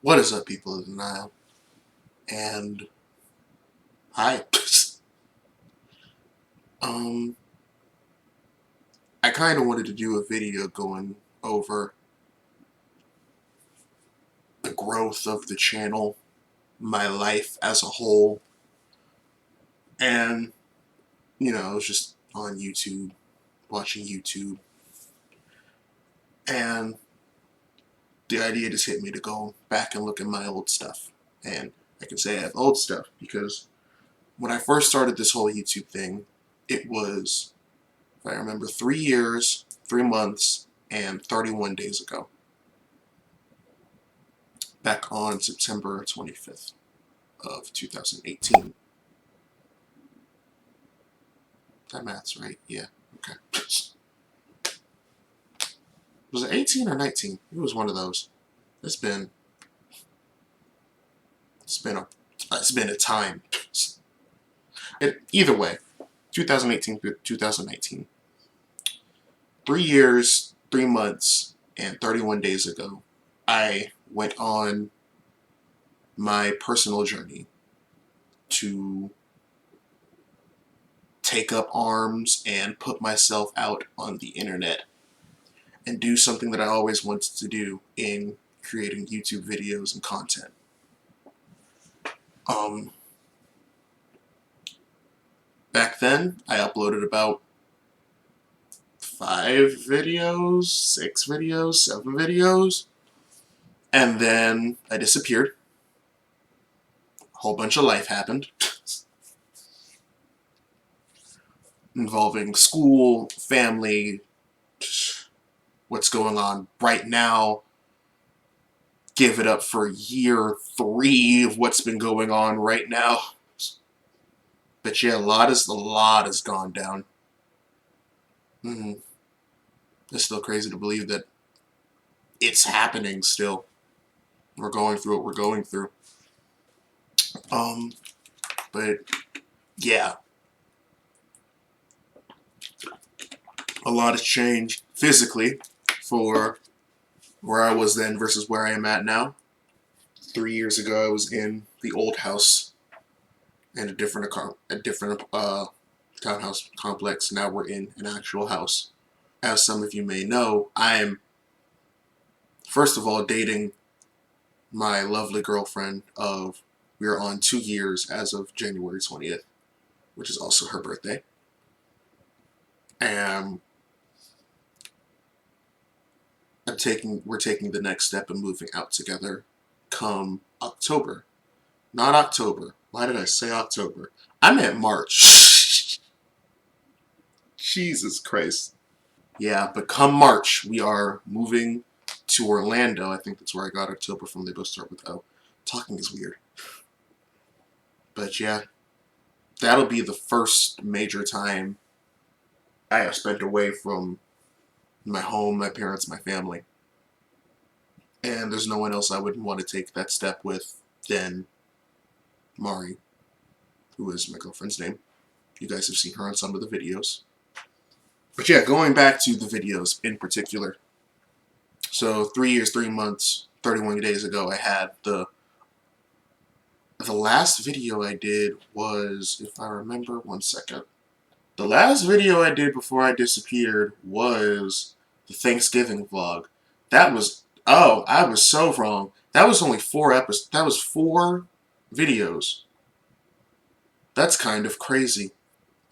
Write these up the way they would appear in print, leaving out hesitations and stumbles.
What is up, people of the Nile? And hi. um, I kind of wanted to do a video going over the growth of the channel, my life as a whole, and I was just on YouTube, watching YouTube, and the idea just hit me to go back and look at my old stuff. And I can say I have old stuff because when I first started this whole YouTube thing, it was, if I remember, 3 years, 3 months, and 31 days ago. Back on September 25th of 2018. That math's right, yeah, okay. Was it 18 or 19? It was one of those. It's been a time. Either way, 2018 through 2019. 3 years, 3 months, and 31 days ago, I went on my personal journey to take up arms and put myself out on the internet and do something that I always wanted to do in creating YouTube videos and content. Back then, I uploaded about 5 videos, 6 videos, 7 videos, and then I disappeared. A whole bunch of life happened. Involving school, family, what's going on right now. Give it up for year 3 of what's been going on right now. But yeah, a lot has gone down. It's still crazy to believe that it's happening still. We're going through what we're going through. But yeah, a lot has changed physically for where I was then versus where I am at now. 3 years ago, I was in the old house in a different townhouse complex. Now we're in an actual house. As some of you may know, I'm first of all dating my lovely girlfriend of, we are on 2 years as of January 20th, which is also her birthday. And we're taking the next step and moving out together come October. Not October. Why did I say October? I meant March. Jesus Christ. Yeah, but come March, we are moving to Orlando. I think that's where I got October from. They both start with O. Talking is weird. But yeah, that'll be the first major time I have spent away from my home, my parents, my family. And there's no one else I would want to take that step with than Mari, who is my girlfriend's name. You guys have seen her on some of the videos. But yeah, going back to the videos in particular. So 3 years, 3 months, 31 days ago, I had the last video I did was, if I remember, one second. The last video I did before I disappeared was the Thanksgiving vlog. That was, oh, I was so wrong. That was only 4 episodes. That was 4 videos. That's kind of crazy.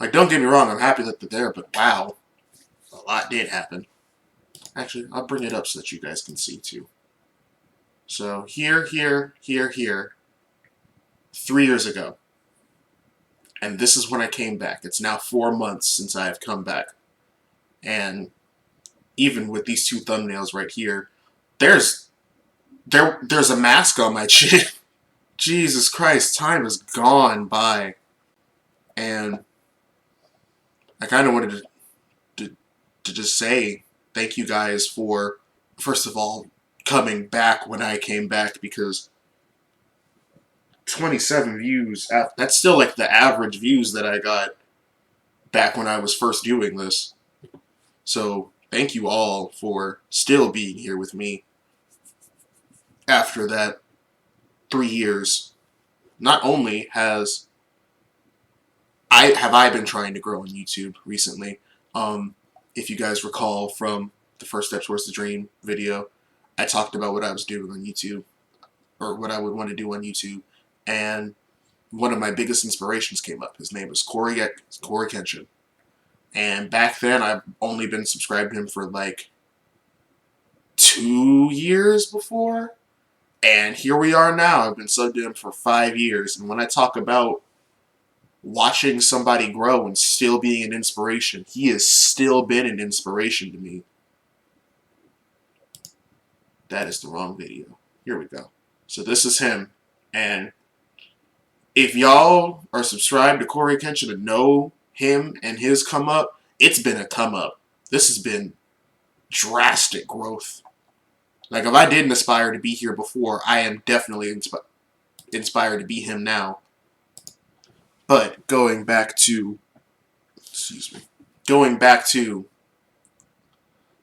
Like, don't get me wrong, I'm happy that they're there, but wow, a lot did happen. Actually, I'll bring it up so that you guys can see too. So here, 3 years ago. And this is when I came back. It's now 4 months since I have come back. And even with these 2 thumbnails right here, there's a mask on my chin. Jesus Christ, time has gone by. And I kind of wanted to just say thank you guys for, first of all, coming back when I came back, because 27 views, that's still like the average views that I got back when I was first doing this. So thank you all for still being here with me after that 3 years, not only have I been trying to grow on YouTube recently. If you guys recall from the First Step Towards the Dream video, I talked about what I was doing on YouTube, or what I would want to do on YouTube, and one of my biggest inspirations came up. His name is Corey Kenshin. And back then, I've only been subscribed to him for like 2 years before. And here we are now. I've been subbed to him for 5 years. And when I talk about watching somebody grow and still being an inspiration, he has still been an inspiration to me. That is the wrong video. Here we go. So this is him. And if y'all are subscribed to Corey Kenshin and know him and his come up, it's been a come up. This has been drastic growth. Like, if I didn't aspire to be here before, I am definitely inspired to be him now. But going back to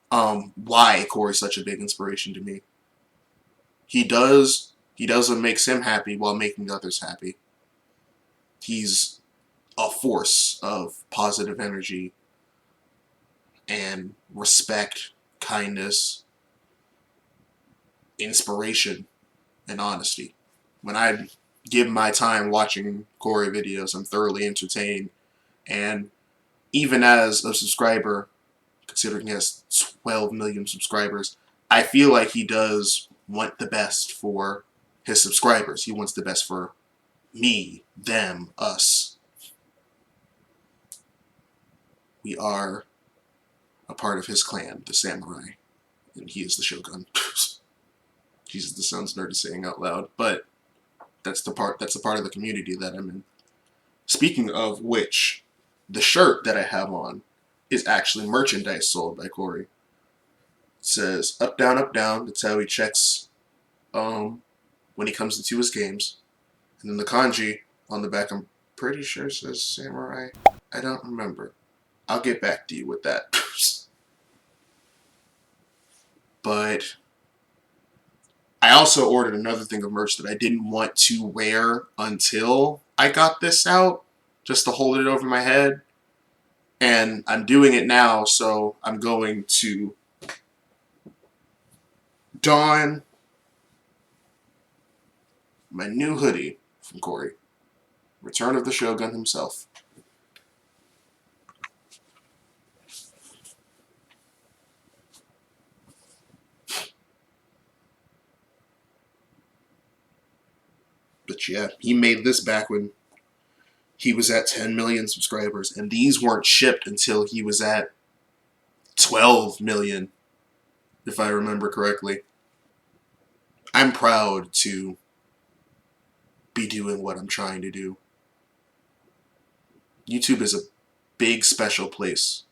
why Corey's such a big inspiration to me. He does what makes him happy while making others happy. He's a force of positive energy and respect, kindness, inspiration, and honesty. When I give my time watching Corey videos, I'm thoroughly entertained. And even as a subscriber, considering he has 12 million subscribers, I feel like he does want the best for his subscribers. He wants the best for me, them, us. We are a part of his clan, the samurai, and he is the shogun. Jesus, this sounds nerdy saying out loud, but that's the part of the community that I'm in. Speaking of which, the shirt that I have on is actually merchandise sold by Corey. It says up down. That's how he checks when he comes into his games. And then the kanji on the back, I'm pretty sure says samurai. I don't remember. I'll get back to you with that. But I also ordered another thing of merch that I didn't want to wear until I got this out, just to hold it over my head. And I'm doing it now, so I'm going to don my new hoodie from Corey. Return of the Shogun himself. But yeah, he made this back when he was at 10 million subscribers, and these weren't shipped until he was at 12 million, if I remember correctly. I'm proud to be doing what I'm trying to do. YouTube is a big, special place.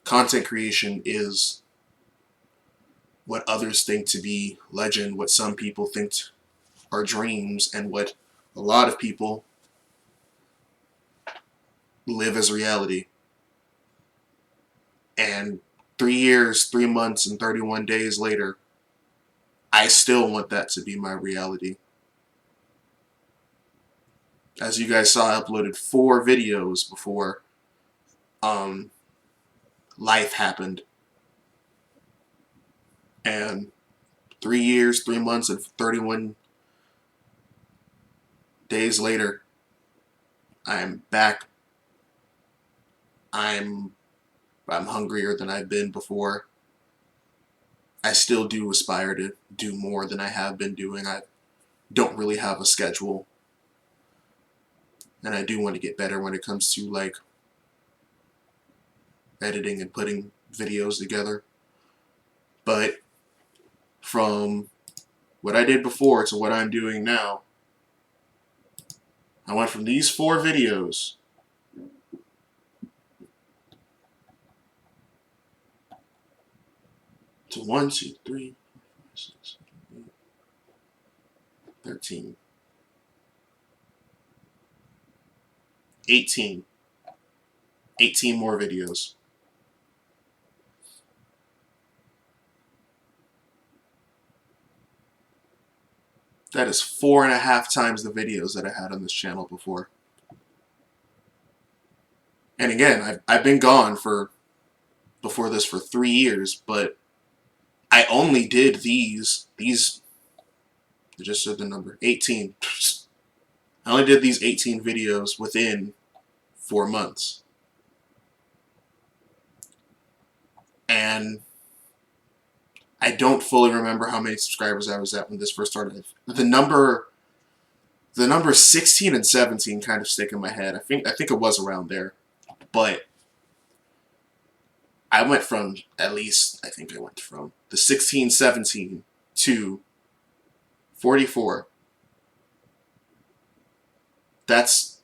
Content creation is what others think to be legend, what some people think are dreams, and what a lot of people live as reality. And 3 years, 3 months, and 31 days later, I still want that to be my reality. As you guys saw, I uploaded 4 videos before life happened. And 3 years, 3 months, and 31 days later, I'm back. I'm hungrier than I've been before. I still do aspire to do more than I have been doing. I don't really have a schedule. And I do want to get better when it comes to, like, editing and putting videos together. But from what I did before to what I'm doing now, I went from these 4 videos to 1, 2, 3, 4, 5, 6, 7, 8, 13, 18. 18 more videos. That is 4.5 times the videos that I had on this channel before. And again, I've been gone for before this for 3 years, but I only did these. I just said the number 18. I only did these 18 videos within 4 months, and I don't fully remember how many subscribers I was at when this first started. The number 16 and 17 kind of stick in my head. I think it was around there, but I went from at least I think I went from the 16, 17 to 44. That's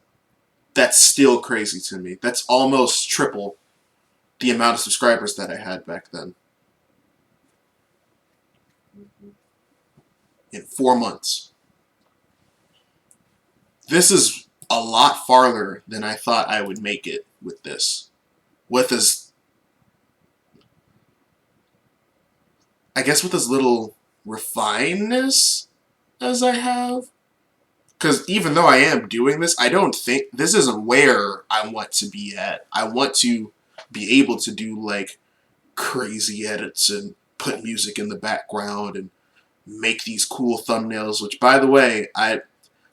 that's still crazy to me. That's almost triple the amount of subscribers that I had back then in 4 months. This is a lot farther than I thought I would make it with this. With as I guess with as little refinedness as I have. Because even though I am doing this, I don't think this isn't where I want to be at. I want to be able to do like crazy edits and put music in the background and make these cool thumbnails. Which, by the way,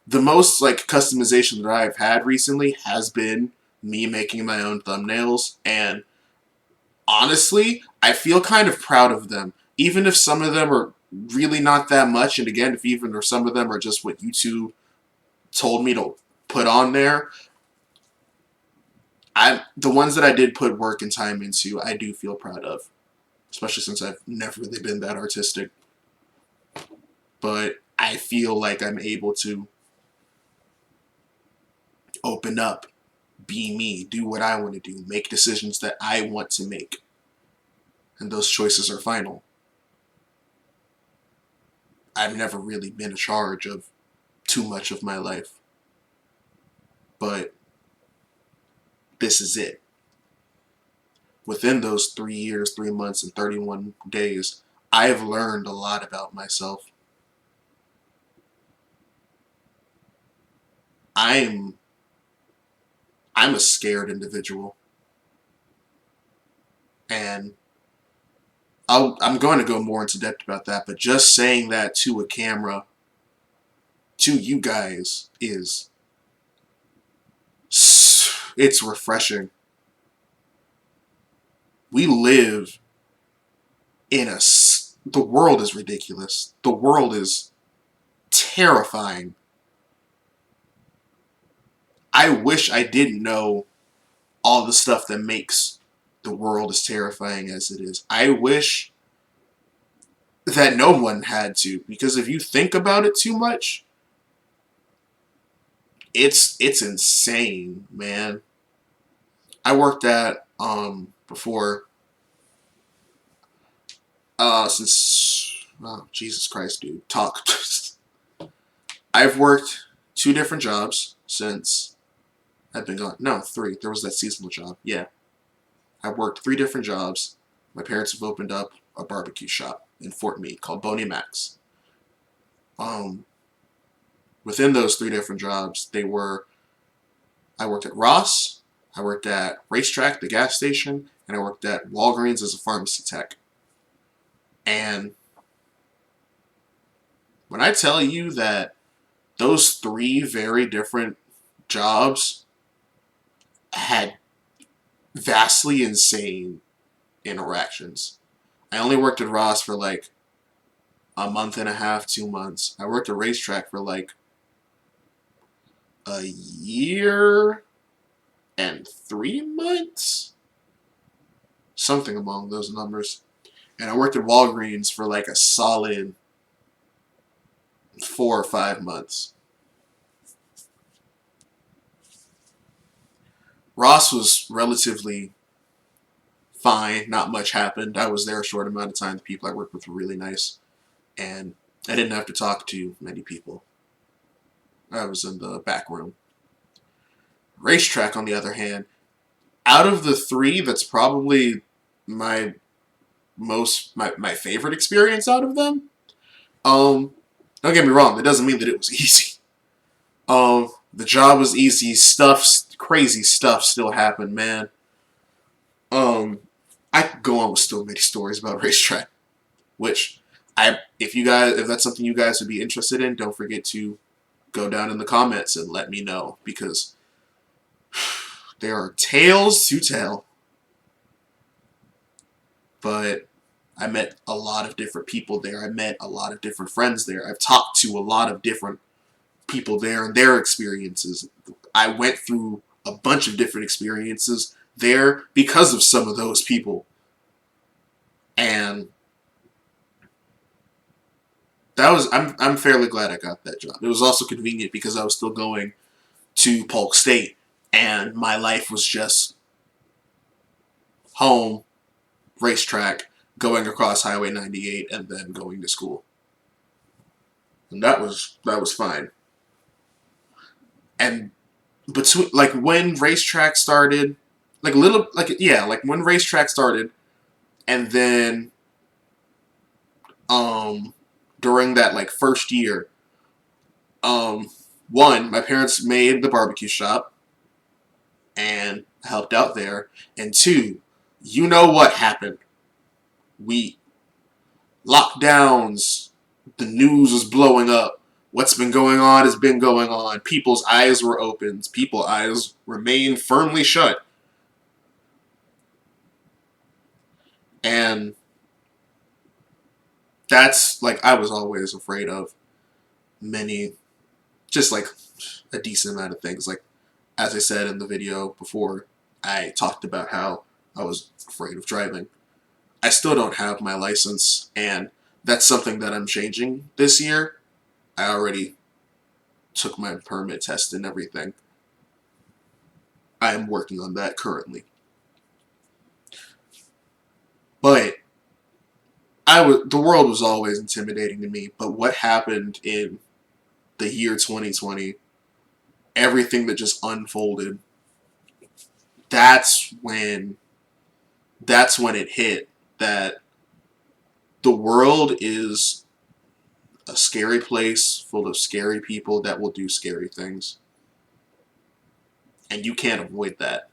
the most like customization that I've had recently has been me making my own thumbnails, and honestly, I feel kind of proud of them. Even if some of them are really not that much, and again, if even or some of them are just what YouTube told me to put on there, the ones that I did put work and time into, I do feel proud of, especially since I've never really been that artistic. But I feel like I'm able to open up, be me, do what I want to do, make decisions that I want to make, and those choices are final. I've never really been in charge of too much of my life, but this is it. Within those 3 years, 3 months, and 31 days, I have learned a lot about myself. I'm a scared individual, and I'm going to go more into depth about that, but just saying that to a camera, to you guys, it's refreshing. We live in the world is ridiculous. The world is terrifying. I wish I didn't know all the stuff that makes the world as terrifying as it is. I wish that no one had to, because if you think about it too much, it's insane, man. I worked at before since oh, Jesus Christ, dude, talk. I've worked 2 different jobs since I've been gone. No, 3. There was that seasonal job. Yeah, I've worked 3 different jobs. My parents have opened up a barbecue shop in Fort Meade called Boney Max. Um, Within those 3 different jobs, I worked at Ross, I worked at Racetrack, the gas station, and I worked at Walgreens as a pharmacy tech. And when I tell you that those 3 very different jobs had vastly insane interactions. I only worked at Ross for like a month and a half, 2 months. I worked at Racetrack for like a year and 3 months, something among those numbers. And I worked at Walgreens for like a solid 4 or 5 months. Ross was relatively fine. Not much happened. I was there a short amount of time. The people I worked with were really nice, and I didn't have to talk to many people. I was in the back room. Racetrack, on the other hand, out of the 3, that's probably my my favorite experience out of them. Um, Don't get me wrong, that doesn't mean that it was easy. The job was easy. Crazy stuff still happened, man. Um, I could go on with still many stories about racetrack, which if that's something you guys would be interested in, don't forget to go down in the comments and let me know, because there are tales to tell. But I met a lot of different people there. I met a lot of different friends there. I've talked to a lot of different people there and their experiences. I went through a bunch of different experiences there because of some of those people. And I'm fairly glad I got that job. It was also convenient because I was still going to Polk State, and my life was just home, racetrack, going across Highway 98, and then going to school. And that was fine. And between, like, when racetrack started, like when racetrack started, and then um during that like first year, um one, my parents made the barbecue shop and helped out there, and two, you know what happened. We Lockdowns, the news was blowing up. What's been going on has been going on. People's eyes were opened. People's eyes remained firmly shut. And that's, like, I was always afraid of many, just like a decent amount of things. Like, as I said in the video before, I talked about how I was afraid of driving. I still don't have my license, and that's something that I'm changing this year. I already took my permit test and everything. I am working on that currently. But the world was always intimidating to me. But what happened in the year 2020, everything that just unfolded, that's when it hit that the world is a scary place full of scary people that will do scary things. And you can't avoid that.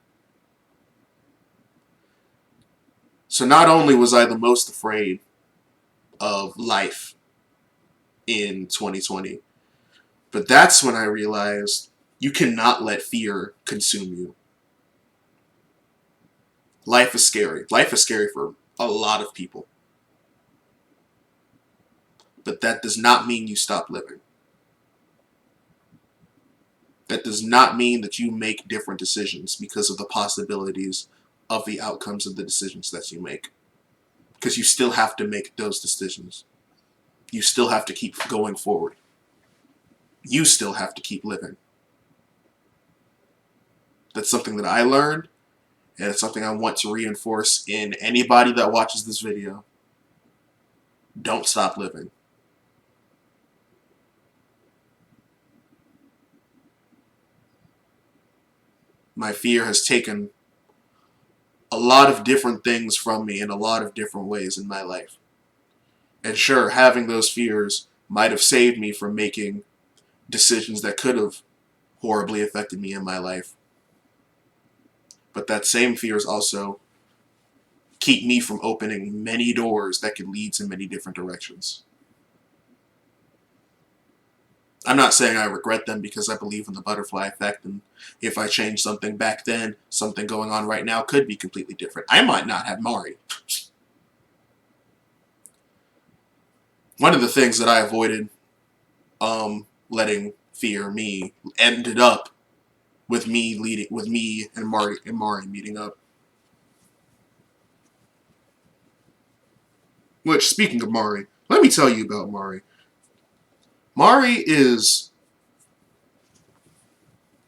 So not only was I the most afraid of life in 2020, but that's when I realized you cannot let fear consume you. Life is scary. Life is scary for a lot of people. But that does not mean you stop living. That does not mean that you make different decisions because of the possibilities of the outcomes of the decisions that you make. Because you still have to make those decisions. You still have to keep going forward. You still have to keep living. That's something that I learned, and it's something I want to reinforce in anybody that watches this video. Don't stop living. My fear has taken a lot of different things from me in a lot of different ways in my life. And sure, having those fears might have saved me from making decisions that could have horribly affected me in my life. But that same fears also keep me from opening many doors that could lead to many different directions. I'm not saying I regret them because I believe in the butterfly effect, and if I changed something back then, something going on right now could be completely different. I might not have Mari. One of the things that I avoided letting fear me ended up with me and Mari meeting up. Which, speaking of Mari, let me tell you about Mari. Mari is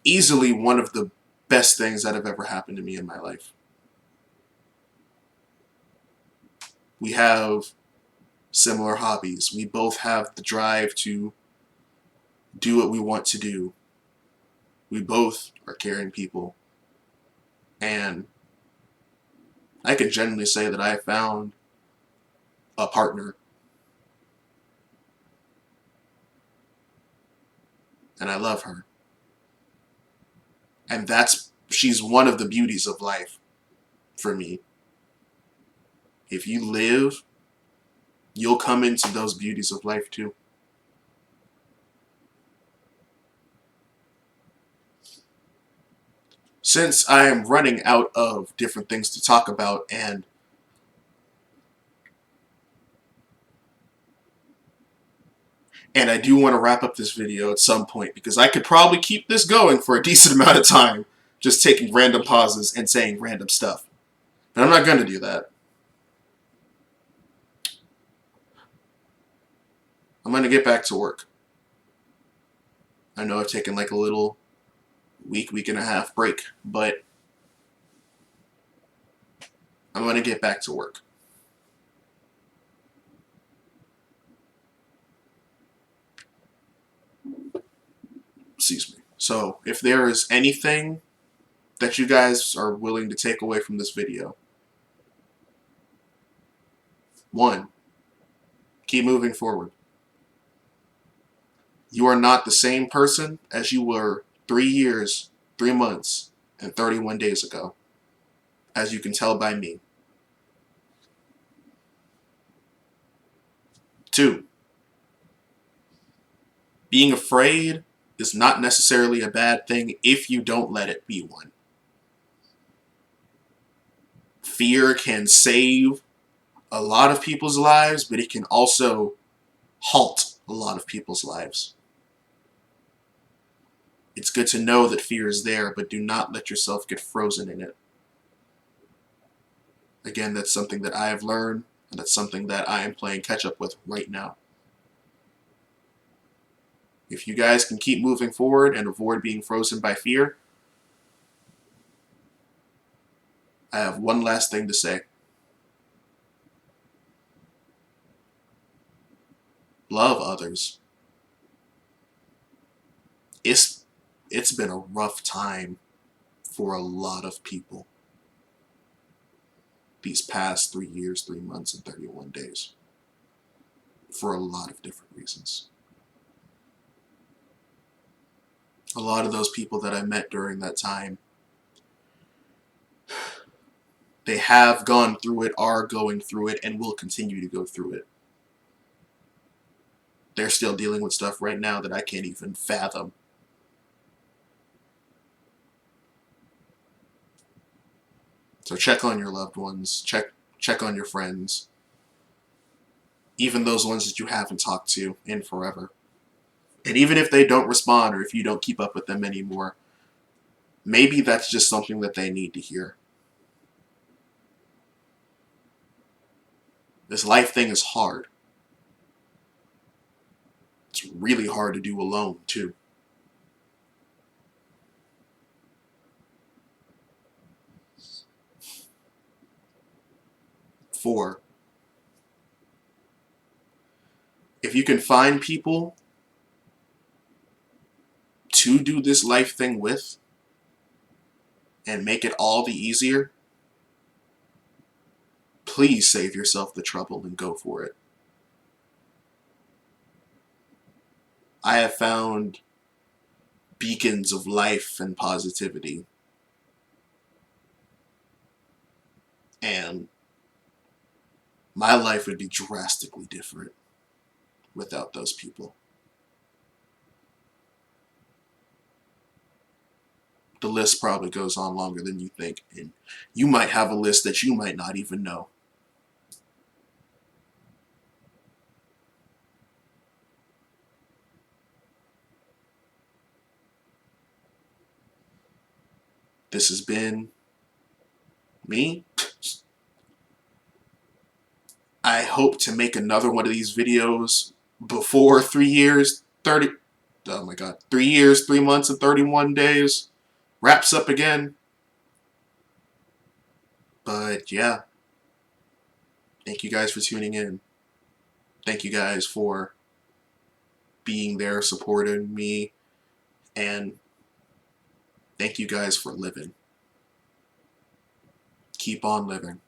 easily one of the best things that have ever happened to me in my life. We have similar hobbies. We both have the drive to do what we want to do. We both are caring people. And I can genuinely say that I have found a partner. and I love her. And she's one of the beauties of life for me. If you live, you'll come into those beauties of life too. Since I am running out of different things to talk about, and I do want to wrap up this video at some point, because I could probably keep this going for a decent amount of time, just taking random pauses and saying random stuff. But I'm not going to do that. I'm going to get back to work. I know I've taken like a little week and a half break, but I'm going to get back to work. Excuse me. So, if there is anything that you guys are willing to take away from this video, one, keep moving forward. You are not the same person as you were 3 years, 3 months, and 31 days ago, as you can tell by me. 2, being afraid is not necessarily a bad thing if you don't let it be one. Fear can save a lot of people's lives, but it can also halt a lot of people's lives. It's good to know that fear is there, but do not let yourself get frozen in it. Again, that's something that I have learned, and that's something that I am playing catch up with right now. If you guys can keep moving forward and avoid being frozen by fear, I have one last thing to say. Love others. It's been a rough time for a lot of people these past 3 years, 3 months, and 31 days. For a lot of different reasons. A lot of those people that I met during that time, they have gone through it, are going through it, and will continue to go through it. They're still dealing with stuff right now that I can't even fathom. So check on your loved ones, check on your friends, even those ones that you haven't talked to in forever. And even if they don't respond, or if you don't keep up with them anymore, maybe that's just something that they need to hear. This life thing is hard. It's really hard to do alone, too. 4, if you can find people to do this life thing with and make it all the easier, please save yourself the trouble and go for it. I have found beacons of life and positivity, and my life would be drastically different without those people. The list probably goes on longer than you think, and you might have a list that you might not even know. This has been me. I hope to make another one of these videos before 3 years, 30, oh my god, 3 years, 3 months, and 31 days wraps up again. But yeah, thank you guys for tuning in. Thank you guys for being there, supporting me, and thank you guys for living. Keep on living.